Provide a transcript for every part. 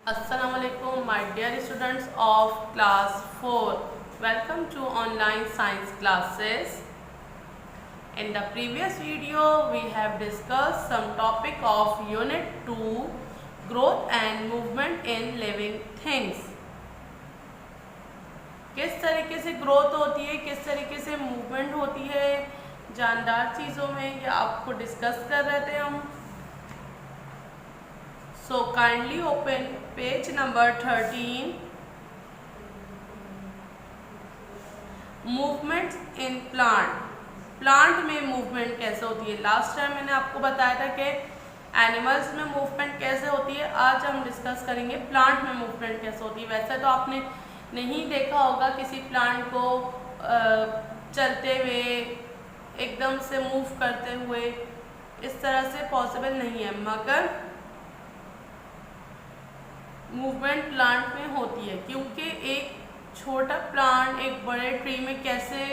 Assalamualaikum my dear students of class 4. Welcome to online science classes. In the previous video we have discussed some topic of unit 2 growth and movement in living things. किस तरीके से growth होती है, किस तरीके से movement होती है जानदार चीज़ों में, ये आपको डिस्कस कर रहे थे हम. So kindly open page number 13. Movement in plant. Plant में मूवमेंट कैसे होती है. लास्ट टाइम मैंने आपको बताया था कि एनिमल्स में मूवमेंट कैसे होती है. आज हम डिस्कस करेंगे प्लांट में मूवमेंट कैसे होती है. वैसे तो आपने नहीं देखा होगा किसी प्लांट को चलते हुए, एकदम से मूव करते हुए, इस तरह से पॉसिबल नहीं है, मगर मूवमेंट प्लांट में होती है. क्योंकि एक छोटा प्लांट एक बड़े ट्री में कैसे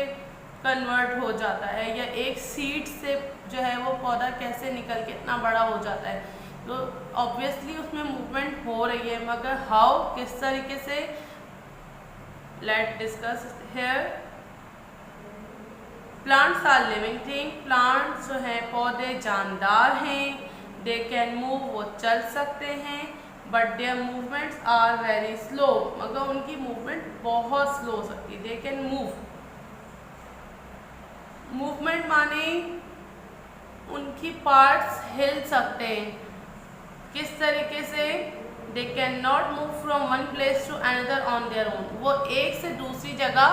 कन्वर्ट हो जाता है, या एक सीड से जो है वो पौधा कैसे निकल के इतना बड़ा हो जाता है, तो ऑब्वियसली उसमें मूवमेंट हो रही है, मगर हाउ, किस तरीके से, let discuss here. Plants are living thing. Plants जो हैं पौधे जानदार हैं. दे कैन मूव, वो चल सकते हैं, but their movements are very slow. मगर उनकी मूवमेंट बहुत स्लो हो सकती है. They can move. मूवमेंट माने उनकी पार्ट्स हिल सकते हैं. किस तरीके से. They can not move from one place to another on their own. वो एक से दूसरी जगह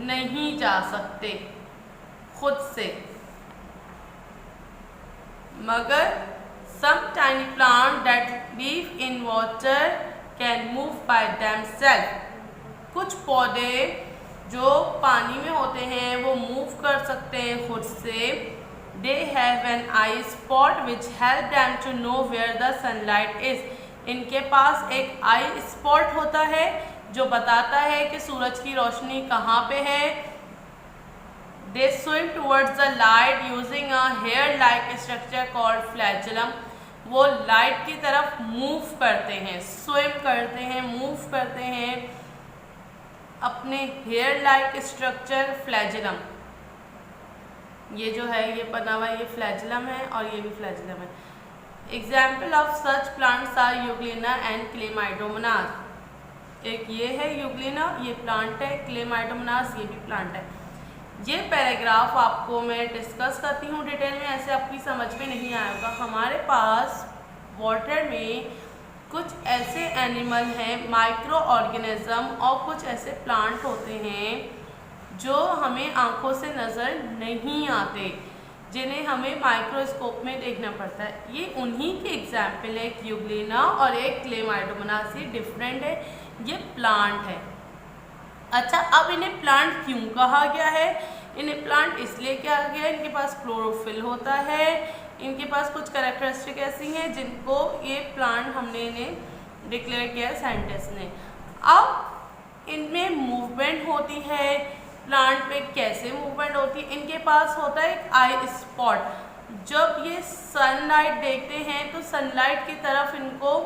नहीं जा सकते खुद से. मगर some tiny plant that live in water can move by themselves. कुछ पौधे जो पानी में होते हैं वो मूव कर सकते हैं खुद से. They have an eye spot which help them to know where the sunlight is. इनके पास एक आई स्पॉट होता है जो बताता है कि सूरज की रोशनी कहाँ पे है. They swim towards the light using a hair-like structure called flagellum. वो लाइट की तरफ मूव करते हैं, स्विम करते हैं, मूव करते हैं अपने हेयर लाइक स्ट्रक्चर फ्लैजिलम. ये जो है ये बना हुआ ये फ्लैजिलम है और ये भी फ्लैजिलम है. Example of such plants are euglena and chlamydomonas. एक ये है यूग्लिना, ये प्लांट है. क्लेमाइडोमोनास ये भी प्लांट है. ये पैराग्राफ आपको मैं डिस्कस करती हूँ डिटेल में, ऐसे आपकी समझ में नहीं आएगा. हमारे पास वाटर में कुछ ऐसे एनिमल हैं, माइक्रो ऑर्गेनिज्म, और कुछ ऐसे प्लांट होते हैं जो हमें आंखों से नज़र नहीं आते, जिन्हें हमें माइक्रोस्कोप में देखना पड़ता है. ये उन्हीं की एग्जाम्पल है. एक यूग्लिना और एक क्लेमाइडोमोनास. ये डिफरेंट है, ये प्लांट है. अच्छा, अब इन्हें प्लांट क्यों कहा गया है. इन्हें प्लांट इसलिए कहा गया है, इनके पास क्लोरोफिल होता है, इनके पास कुछ कैरेक्टरिस्टिक ऐसी हैं जिनको ये प्लांट हमने इन्हें डिक्लेयर किया है साइंटिस्ट ने. अब इनमें मूवमेंट होती है. प्लांट पे कैसे मूवमेंट होती है. इनके पास होता है एक आई स्पॉट. जब ये सनलाइट देखते हैं तो सनलाइट की तरफ इनको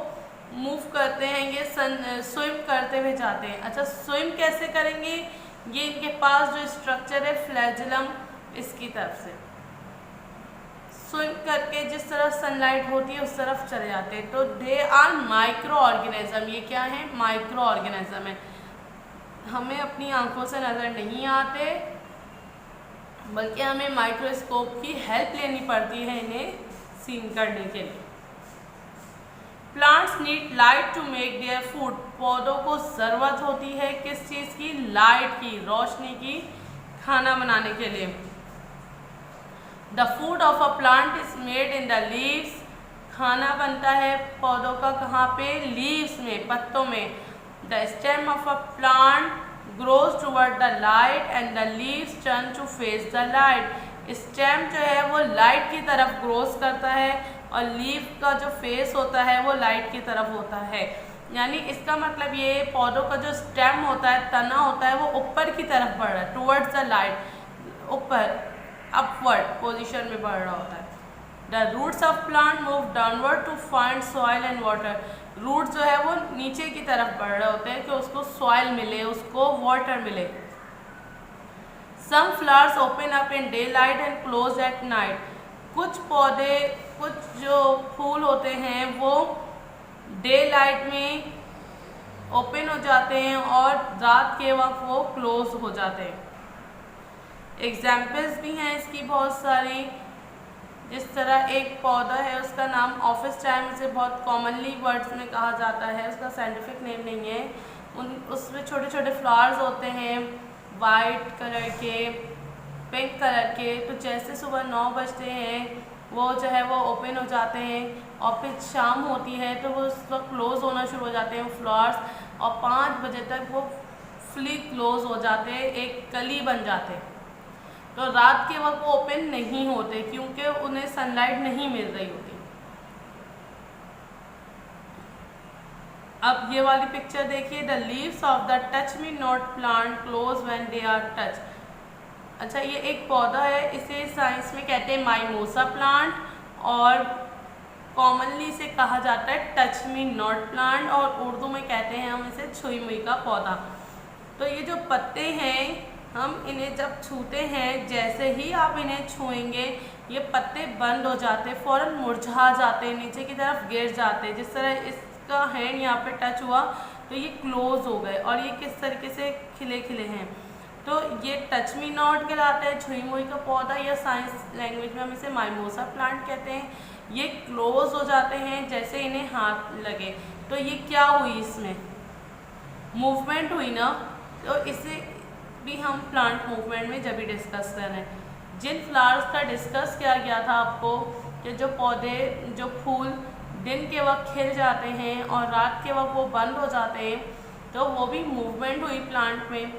मूव करते हैं, ये स्विम करते हुए जाते हैं. अच्छा, स्विम कैसे करेंगे. ये इनके पास जो स्ट्रक्चर है फ्लैजिलम, इसकी तरफ से स्विम करके जिस तरफ सनलाइट होती है उस तरफ चले जाते हैं. तो दे आर माइक्रो ऑर्गेनिज्म. ये क्या है, माइक्रो ऑर्गेनिज्म है. हमें अपनी आंखों से नज़र नहीं आते, बल्कि हमें माइक्रोस्कोप की हेल्प लेनी पड़ती है इन्हें सीन करने के लिए. Plants need light to make their food. पौधों को ज़रूरत होती है किस चीज़ की, लाइट की, रोशनी की, खाना बनाने के लिए. The food of a plant is made in the leaves. खाना बनता है पौधों का कहाँ पे, लीव्स में, पत्तों में. The stem of a plant grows toward the light and the leaves turn to face the light. Stem जो है वो लाइट की तरफ ग्रोज करता है और लीफ का जो फेस होता है वो लाइट की तरफ होता है. यानी इसका मतलब ये पौधों का जो स्टेम होता है, तना होता है, वो ऊपर की तरफ बढ़ रहा है, टुवर्ड्स द लाइट, ऊपर, अपवर्ड पोजीशन में बढ़ रहा होता है. The roots of plant move downward to find soil and water. Root जो है वो नीचे की तरफ बढ़ रहे होते हैं कि उसको सॉइल मिले, उसको वाटर मिले। Some flowers open up in daylight and close at night. कुछ पौधे, कुछ जो फूल होते हैं वो डे लाइट में ओपन हो जाते हैं और रात के वक्त वो क्लोज हो जाते हैं। एग्जाम्पल्स भी हैं इसकी बहुत सारी। जिस तरह एक पौधा है, उसका नाम ऑफिस टाइम से बहुत कॉमनली वर्ड्स में कहा जाता है, उसका साइंटिफिक नेम नहीं है। उसमें छोटे छोटे फ्लावर्स होते हैं वाइट कलर के, पिंक कलर के। तो जैसे सुबह 9 बजते हैं वो जो है वो ओपन हो जाते हैं और फिर शाम होती है तो वो उस वक्त क्लोज़ होना शुरू हो जाते हैं वो फ्लावर्स, और 5 बजे तक वो फुली क्लोज हो जाते हैं, एक कली बन जाते हैं। तो रात के वक्त वो ओपन नहीं होते क्योंकि उन्हें सनलाइट नहीं मिल रही होती। अब ये वाली पिक्चर देखिए, the leaves of the touch me not plant close when they are touch. अच्छा, ये एक पौधा है, इसे साइंस में कहते हैं माइमोसा प्लांट और कॉमनली इसे कहा जाता है टच मी नॉट प्लांट, और उर्दू में कहते हैं हम इसे छुई मुई का पौधा। तो ये जो पत्ते हैं, हम इन्हें जब छूते हैं, जैसे ही आप इन्हें छुएंगे ये पत्ते बंद हो जाते, फ़ौरन मुरझा जाते, नीचे की तरफ गिर जाते। जिस तरह इसका हैंड यहाँ पे टच हुआ तो ये क्लोज हो गए और ये किस तरीके से खिले खिले हैं। तो ये टच मी नॉट कहलाता है, छुई मुई का पौधा, या साइंस लैंग्वेज में हम इसे माइमोसा प्लांट कहते हैं। ये क्लोज हो जाते हैं जैसे इन्हें हाथ लगे। तो ये क्या हुई, इसमें मूवमेंट हुई ना। तो इसे भी हम प्लांट मूवमेंट में जब भी डिस्कस कर रहे हैं। जिन फ्लावर्स का डिस्कस किया गया था आपको कि जो पौधे, जो फूल दिन के वक्त खिल जाते हैं और रात के वक्त वो बंद हो जाते हैं, तो वो भी मूवमेंट हुई प्लांट में।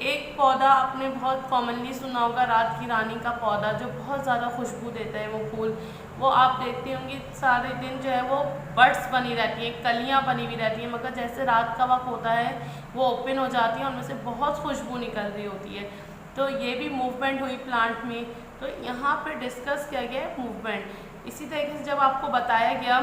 एक पौधा आपने बहुत कॉमनली सुना होगा, रात की रानी का पौधा, जो बहुत ज़्यादा खुशबू देता है वो फूल। वो आप देखती होंगी सारे दिन जो है वो बड्स बनी रहती हैं, कलियां बनी हुई रहती हैं, मगर जैसे रात का वक्त होता है वो ओपन हो जाती है, उनमें से बहुत खुशबू निकल रही होती है। तो ये भी मूवमेंट हुई प्लांट में। तो यहाँ पे डिस्कस किया गया है मूवमेंट। इसी तरीके से जब आपको बताया गया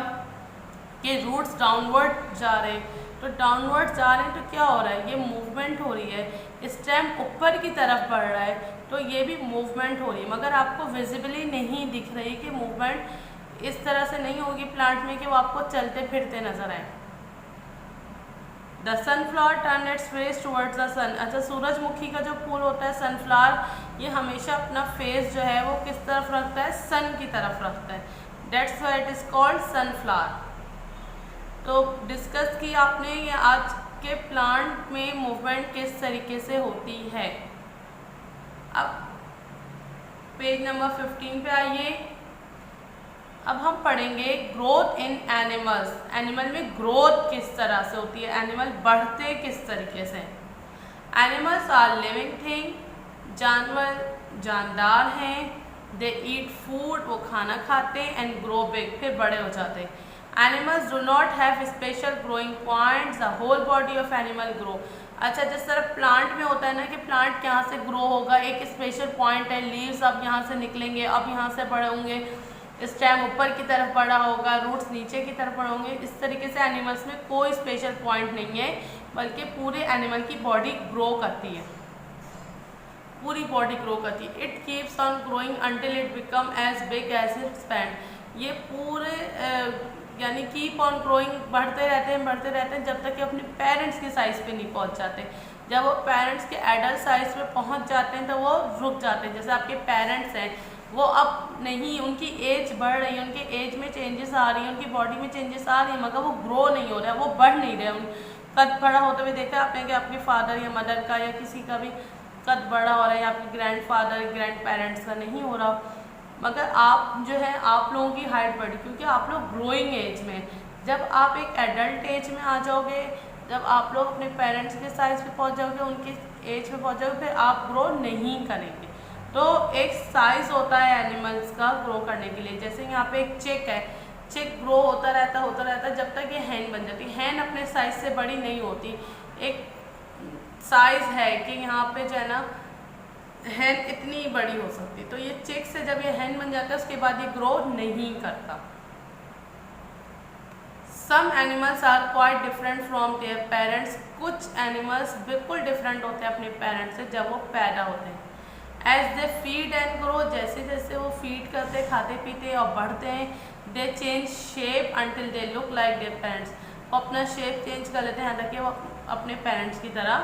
कि रूट्स डाउनवर्ड जा रहे हैं, तो डाउनवर्ड जा रहे हैं तो क्या हो रहा है, ये मूवमेंट हो रही है। स्टेम ऊपर की तरफ बढ़ रहा है तो ये भी मूवमेंट हो रही है, मगर आपको विजिबली नहीं दिख रही कि मूवमेंट इस तरह से नहीं होगी प्लांट में कि वो आपको चलते फिरते नजर आए। The sunflower turn its face towards the sun. अच्छा, सूरजमुखी का जो फूल होता है सनफ्लावर, ये हमेशा अपना फेस जो है वो किस तरफ रखता है, सन की तरफ रखता है। That's why it is called sunflower. तो डिस्कस की आपने ये आज के प्लांट में मूवमेंट किस तरीके से होती है। अब पेज नंबर 15 पे आइए। अब हम पढ़ेंगे ग्रोथ इन एनिमल्स। एनिमल में ग्रोथ किस तरह से होती है, एनिमल बढ़ते किस तरीके से। Animals are living thing. जानवर जानदार हैं। दे ईट फूड, वो खाना खाते हैं, एंड ग्रो बिग, फिर बड़े हो जाते हैं। Animals do not have special growing points, the whole body of animal grow. अच्छा, जिस तरह प्लांट में होता है ना कि प्लांट यहाँ से ग्रो होगा, एक स्पेशल पॉइंट है, लीव्स अब यहाँ से निकलेंगे, अब यहाँ से बड़े होंगे, स्टेम ऊपर की तरफ बड़ा होगा, रूट्स नीचे की तरफ बड़े होंगे। इस तरीके से एनिमल्स में कोई स्पेशल पॉइंट नहीं है, बल्कि पूरे एनिमल की बॉडी ग्रो करती है, पूरी बॉडी ग्रो करती है। It keeps on growing until it become as big as its span. ये पूरे यानी कीप ऑन ग्रोइंग, बढ़ते रहते हैं जब तक कि अपने पेरेंट्स की साइज़ पे नहीं पहुंच जाते। जब वो पेरेंट्स के एडल्ट साइज़ पे पहुंच जाते हैं तो वो रुक जाते हैं। जैसे आपके पेरेंट्स हैं, वो अब नहीं, उनकी एज बढ़ रही है, उनके एज में चेंजेस आ रही है, उनकी बॉडी में चेंजेस आ रही है, मगर वो ग्रो नहीं हो रहा है, वो बढ़ नहीं रहे। कद बड़ा होते हुए देखा आपने कि आपके फादर या मदर का या किसी का भी कद बड़ा हो रहा है, या आपके ग्रैंडफादर ग्रैंड पेरेंट्स का नहीं हो रहा, मगर आप जो है आप लोगों की हाइट बढ़ी, क्योंकि आप लोग ग्रोइंग एज में। जब आप एक एडल्ट एज में आ जाओगे, जब आप लोग अपने पेरेंट्स के साइज पे पहुंच जाओगे, उनकी एज पे पहुंच जाओगे, फिर आप ग्रो नहीं करेंगे। तो एक साइज होता है एनिमल्स का ग्रो करने के लिए। जैसे यहाँ पे एक चिक है, चिक ग्रो होता रहता है जब तक ये हैन बन जाती है। हैन अपने साइज से बड़ी नहीं होती, एक साइज है कि यहाँ पे जो है ना हैन इतनी बड़ी हो सकती है। तो ये चिक से जब ये हैन बन जाता है उसके बाद ये ग्रो नहीं करता। Some animals are quite different from their parents, कुछ एनिमल्स बिल्कुल डिफरेंट होते हैं अपने पेरेंट्स से जब वो पैदा होते हैं। As they feed and grow, जैसे जैसे वो फीड करते, खाते पीते और बढ़ते हैं, दे change shape until they look like their parents, वो अपना शेप चेंज कर लेते हैं यहाँ तक कि वो अपने पेरेंट्स की तरह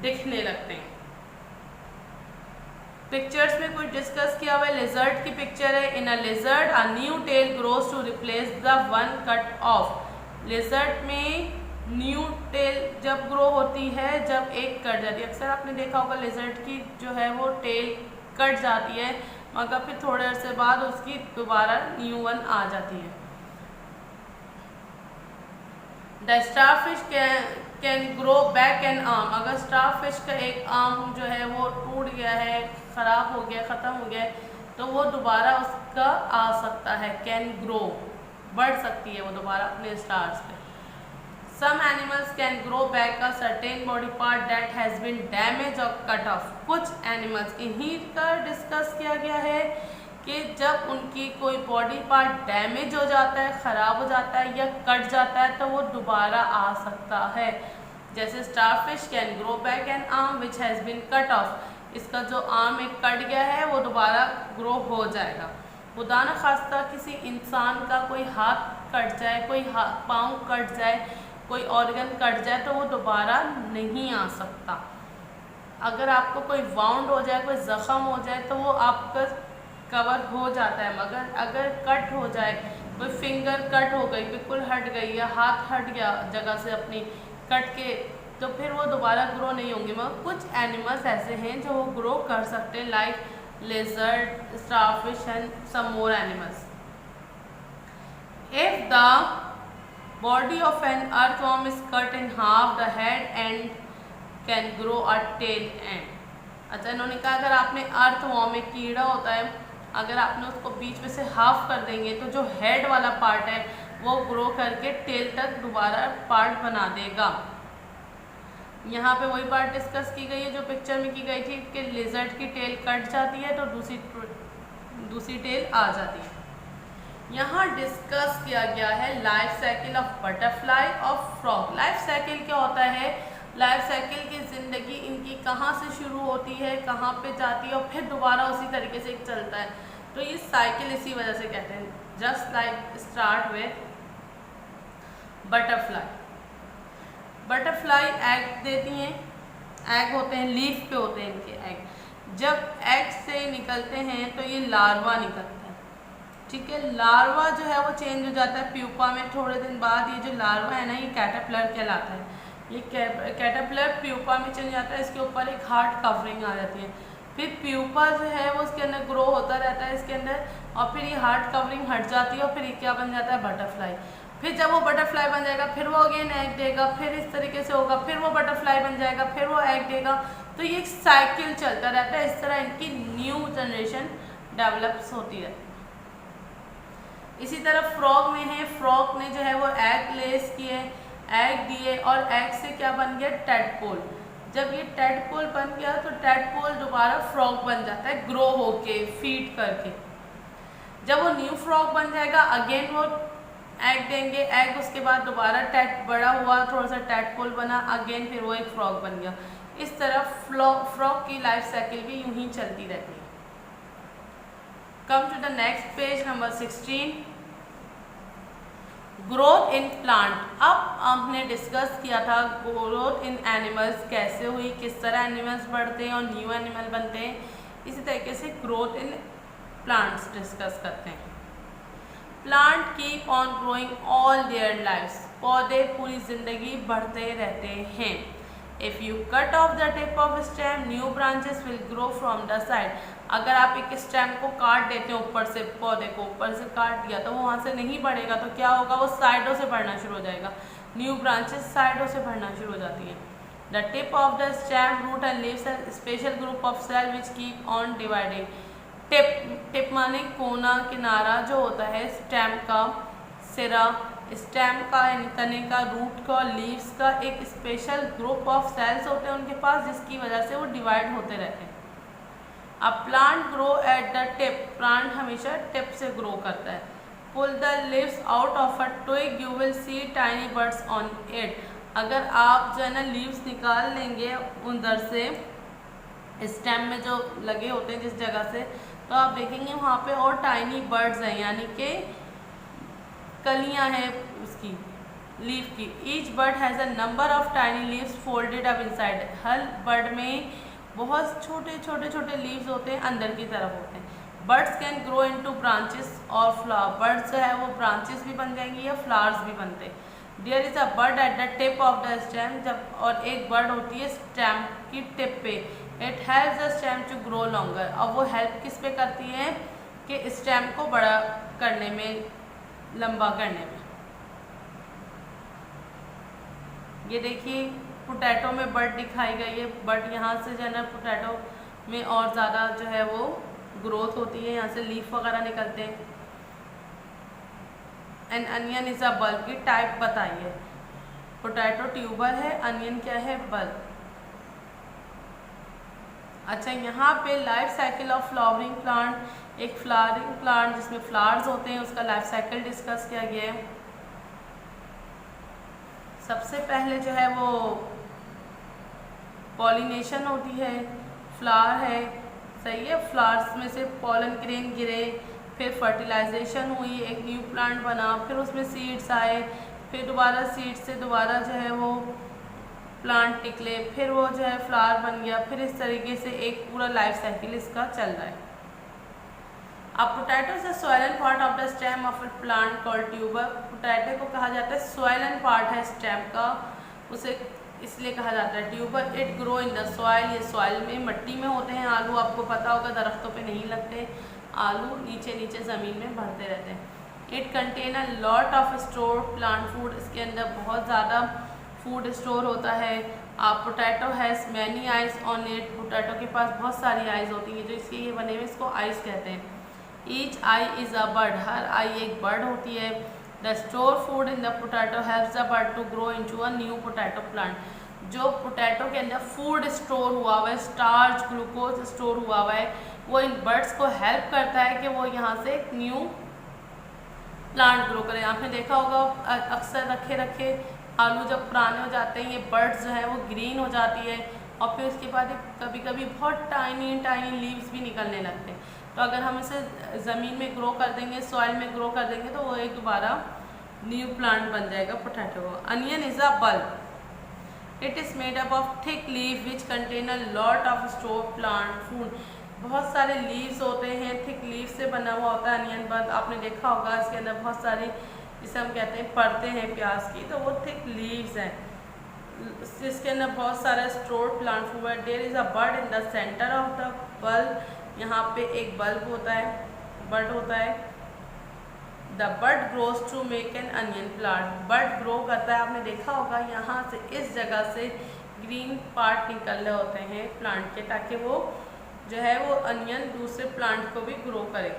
दिखने लगते हैं। पिक्चर्स में कुछ डिस्कस किया हुआ है। लिजर्ड की पिक्चर है। In a lizard a new tail grows to replace the one cut off. Lizard में न्यू टेल जब ग्रो होती है जब एक कट जाती है। अक्सर आपने देखा होगा लिजर्ड की जो है वो टेल कट जाती है मगर फिर थोड़े अरसे बाद उसकी दोबारा न्यू वन आ जाती है। The starfish can grow back an arm, अगर स्टारफिश का एक आर्म जो है वो टूट गया है, ख़राब हो गया, ख़त्म हो गया है, तो वो दोबारा उसका आ सकता है। कैन ग्रो, बढ़ सकती है वो दोबारा अपने स्टार्स पे। Some animals can grow back a certain body part that has been damaged or cut off. कुछ एनिमल्स, इन्हीं का डिस्कस किया गया है कि जब उनकी कोई बॉडी पार्ट डैमेज हो जाता है, ख़राब हो जाता है या कट जाता है तो वो दोबारा आ सकता है। जैसे starfish can grow back an arm which has been cut off, इसका जो आर्म एक कट गया है वो दोबारा ग्रो हो जाएगा। खुदा न खास्ता किसी इंसान का कोई हाथ कट जाए, कोई पाँव कट जाए, कोई ऑर्गन कट जाए तो वो दोबारा नहीं आ सकता। अगर आपको कोई वाउंड हो जाए, कोई ज़ख़म हो जाए तो वो आपका कवर हो जाता है, मगर अगर कट हो जाए, कोई फिंगर कट हो गई, बिल्कुल हट गई या हाथ हट गया जगह से अपनी कट के, तो फिर वो दोबारा ग्रो नहीं होंगे। मगर कुछ एनिमल्स ऐसे हैं जो वो ग्रो कर सकते हैं, like lizard, starfish and some more animals. If the body of an earthworm is cut in half, the head end can grow a tail end. अच्छा, इन्होंने कहा अगर आपने अर्थवॉर्म, एक कीड़ा होता है, अगर आपने उसको बीच में से हाफ कर देंगे तो जो हेड वाला पार्ट है वो ग्रो करके टेल तक दोबारा पार्ट बना देगा। यहाँ पे वही पार्ट डिस्कस की गई है जो पिक्चर में की गई थी कि लिजर्ड की टेल कट जाती है तो दूसरी टेल आ जाती है। यहाँ डिस्कस किया गया है लाइफ साइकिल ऑफ बटरफ्लाई और फ्रॉग। लाइफ साइकिल क्या होता है? लाइफ साइकिल की ज़िंदगी इनकी कहाँ से शुरू होती है, कहाँ पे जाती है और फिर दोबारा उसी तरीके से चलता है। तो ये साइकिल इसी वजह से कहते हैं। Just like start with butterfly. Butterfly egg देती हैं, एग होते हैं, लीफ पे होते हैं इनके एग। जब एग से निकलते हैं तो ये लार्वा निकलता है, ठीक है। लार्वा जो है वो चेंज हो जाता है प्यूपा में। थोड़े दिन बाद ये जो लार्वा है ना, ये कैटरपिलर कहलाता है। ये कैटरपिलर प्यूपा में चेंज जाता है, इसके ऊपर एक हार्ड कवरिंग आ जाती है। फिर प्यूपा जो है वो उसके अंदर ग्रो होता रहता है इसके अंदर, और फिर ये हार्ड कवरिंग हट जाती है और फिर ये क्या बन जाता है? बटरफ्लाई। फिर जब वो बटरफ्लाई बन जाएगा फिर वो अगेन एग देगा, फिर इस तरीके से होगा, फिर वो बटरफ्लाई बन जाएगा, फिर वो एग देगा। तो ये एक साइकिल चलता रहता है। इस तरह इनकी न्यू जनरेशन डेवलप्स होती रहती है। इसी तरह फ्रॉग में है, फ्रॉग ने जो है वो एग लेस किए, एग दिए और एग से क्या बन गया? टेडपोल। जब ये टेडपोल बन गया तो टेडपोल दोबारा फ्रॉग बन जाता है ग्रो होके, फीड करके। जब वो न्यू फ्रॉग बन जाएगा अगेन वो एग देंगे, एग उसके बाद दोबारा बड़ा हुआ, थोड़ा सा टेडपोल बना, अगेन फिर वो एक फ्रॉग बन गया। इस तरह फ्रॉग की लाइफ साइकिल भी यूं ही चलती रहती है। Come to the next page, number 16, growth in plant. अब हमने डिस्कस किया था ग्रोथ इन एनिमल्स कैसे हुई, किस तरह एनिमल्स बढ़ते हैं और न्यू एनिमल बनते हैं। इसी तरीके से ग्रोथ इन प्लांट्स डिस्कस करते हैं। Plant keep on growing all their lifes. पौधे पूरी ज़िंदगी बढ़ते रहते हैं। If you cut off the tip of stem, new branches will grow from the side. अगर आप एक स्टेम को काट देते हैं ऊपर से, पौधे को ऊपर से काट दिया तो वो वहाँ से नहीं बढ़ेगा, तो क्या होगा? वो साइडों से बढ़ना शुरू हो जाएगा। न्यू ब्रांचेस साइडों से बढ़ना शुरू हो जाती हैं। The tip of the stem, root and leaves are special group of cell which keep on dividing. Tip माने कोना, किनारा जो होता है स्टेम का, सिरा, स्टेम का यानी तने का, रूट का, लीव्स का एक स्पेशल ग्रुप ऑफ सेल्स होते हैं उनके पास, जिसकी वजह से वो डिवाइड होते रहते हैं। अब plant grow at the tip, plant हमेशा टिप से ग्रो करता है। pull the leaves out of a twig you will see tiny buds on it. अगर आप जो है ना लीव्स निकाल लेंगे उधर से स्टेम में जो लगे होते हैं जिस जगह से, तो आप देखेंगे वहाँ पे और टाइनी बर्ड्स हैं, यानी कि कलियाँ हैं उसकी लीफ की. Each bird has a number of tiny leaves folded up inside. Her bird में बहुत छोटे छोटे छोटे लीव्स होते हैं, अंदर की तरफ होते हैं. Birds can grow into branches और फ्लावर. बर्ड्स जो है वो ब्रांचेस भी बन जाएंगी या फ्लावर्स भी बनते हैं. There is a bud at the tip of the stem. जब और एक बर्ड होती है स्टेम की टिप पे. It helps the stem to grow longer. अब वो हेल्प किस पे करती है कि स्टेम को बड़ा करने में, लंबा करने में. ये देखिए पोटैटो में बर्ड दिखाई गई है. बट यहाँ से जो है ना पोटैटो में और ज़्यादा जो है वो ग्रोथ होती है, यहाँ से लीफ वगैरह निकलते हैं. And onion is a bulb की टाइप बताइए. पोटैटो ट्यूबर है, अनियन क्या है, बल्ब. अच्छा, यहाँ पे life cycle of flowering plant, एक फ्लावरिंग प्लांट जिसमें फ्लावर्स होते हैं उसका लाइफ साइकिल डिस्कस किया गया है. सबसे पहले जो है वो पॉलिनेशन होती है, फ्लावर है, सही है. फ्लावर्स में से पॉलन ग्रेन गिरे, फिर फर्टिलाइजेशन हुई, एक न्यू प्लांट बना, फिर उसमें सीड्स आए, फिर दोबारा सीड्स से दोबारा जो है वो प्लांट निकले, फिर वो जो है फ्लावर बन गया. फिर इस तरीके से एक पूरा लाइफ साइकिल इसका चल रहा है. अब potato is the swollen part of the stem of a plant called tuber. Potato को कहा जाता है सोइलन पार्ट है स्टेम का, उसे इसलिए कहा जाता है tuber. It grow in the soil. ये सॉइल में, मिट्टी में होते हैं. आलू आपको पता होगा दरख्तों पे नहीं लगते, आलू नीचे नीचे ज़मीन में बढ़ते रहते हैं. It contain a lot of store plant food. इसके अंदर बहुत ज़्यादा फूड स्टोर होता है. आप potato has many eyes on it. Potato के पास बहुत सारी आइज़ होती हैं, जो इसके ये बने हुए इसको आइज़ कहते हैं. Each eye is a bud. हर आई एक बर्ड होती है. The store food in the potato helps the bud to grow into a new potato plant. जो पोटैटो के अंदर फूड स्टोर हुआ हुआ है, स्टार्च ग्लूकोज स्टोर हुआ हुआ है, वो इन बर्ड्स को हेल्प करता है कि वो यहाँ से एक न्यू प्लांट ग्रो करें. आपने देखा होगा अक्सर रखे रखे आलू जब पुराने हो जाते हैं, ये बर्ड्स जो है वो ग्रीन हो जाती है और फिर उसके बाद कभी कभी बहुत टाइनी टाइनी लीव्स भी निकलने लगते हैं. तो अगर हम इसे ज़मीन में ग्रो कर देंगे, सॉइल में ग्रो कर देंगे, तो वो एक दोबारा न्यू प्लांट बन जाएगा potato. Onion is a bulb. It is made up of thick leave which contain a lot of store plant food. बहुत सारे लीव्स होते हैं, थिक लीव से बना हुआ होता है अनियन बल्ब. आपने देखा होगा इसके अंदर बहुत सारी, जिसे हम कहते हैं परतें हैं प्याज की, तो वो थिक लीव्स हैं. इसके अंदर बहुत सारा स्टोर प्लांट फूड है. There is a bud in the centre of the bulb. यहाँ पे एक बल्ब होता है, बर्ड होता है. The bud grows to make an onion plant. Bud grow करता है, आपने देखा होगा यहाँ से इस जगह से ग्रीन पार्ट निकल रहे होते हैं प्लांट के, ताकि वो जो है वो अनियन दूसरे प्लांट को भी ग्रो करे.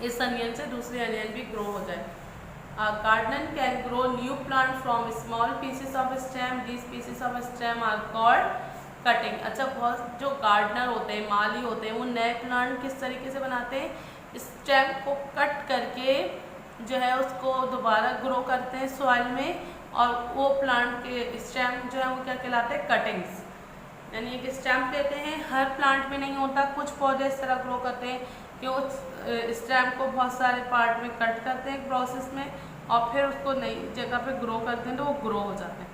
इस अनियन से दूसरे अनियन भी ग्रो हो जाए. Gardener can grow new plant from small pieces of stem. These pieces of stem are called cutting. अच्छा, बहुत जो गार्डनर होते हैं, माली होते हैं, वो नए प्लांट किस तरीके से बनाते हैं, स्टेम को कट करके जो है उसको दोबारा ग्रो करते हैं सॉइल में, और वो प्लांट के स्टेम जो है वो क्या कहलाते हैं, कटिंग्स. यानी एक स्टेम लेते हैं, हर प्लांट में नहीं होता, कुछ पौधे इस तरह ग्रो करते हैं कि उस स्टेम को बहुत सारे पार्ट में कट करते हैं प्रोसेस में, और फिर उसको नई जगह पे ग्रो करते हैं, तो वो ग्रो हो जाते हैं.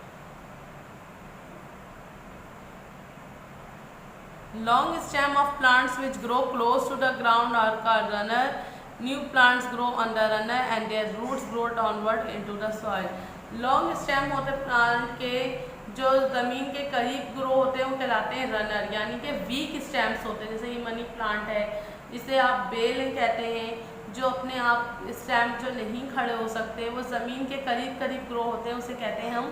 Long stem of plants which grow close to the ground are called runner. New plants grow on the runner and their roots grow downward into the soil. Long stem होते plant के जो ज़मीन के करीब grow होते हैं वो कहलाते हैं रनर, यानी कि वीक स्टेम्स होते हैं. जैसे ये मनी प्लांट है, जिसे आप बेल कहते हैं, जो अपने आप स्टेम जो नहीं खड़े हो सकते, वो ज़मीन के करीब करीब ग्रो होते हैं, उसे कहते हैं हम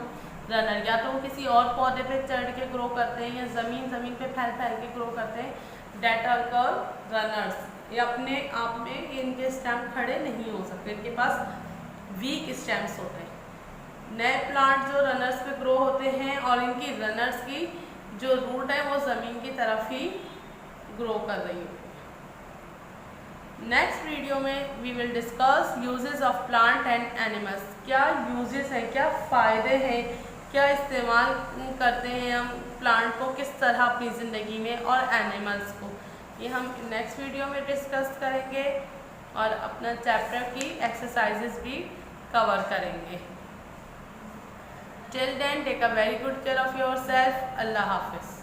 रनर. या तो वो किसी और पौधे पे चढ़ के ग्रो करते हैं या ज़मीन पे फैल फैल के ग्रो करते हैं. That are called runners. ये अपने आप में इनके स्टेम खड़े नहीं हो सकते, इनके पास वीक स्टेम्स होते हैं. नए प्लांट जो रनर्स पे ग्रो होते हैं और इनकी रनर्स की जो रूट है वो ज़मीन की तरफ ही ग्रो कर रही होती है. नेक्स्ट वीडियो में we will discuss uses of plant and animals. क्या यूजेस हैं, क्या फ़ायदे हैं, क्या इस्तेमाल करते हैं हम प्लांट को किस तरह अपनी ज़िंदगी में और एनिमल्स को, ये हम नेक्स्ट वीडियो में डिस्कस करेंगे और अपना चैप्टर की एक्सरसाइजेस भी कवर करेंगे। Till then take a very good care of yourself. अल्लाह हाफिज़।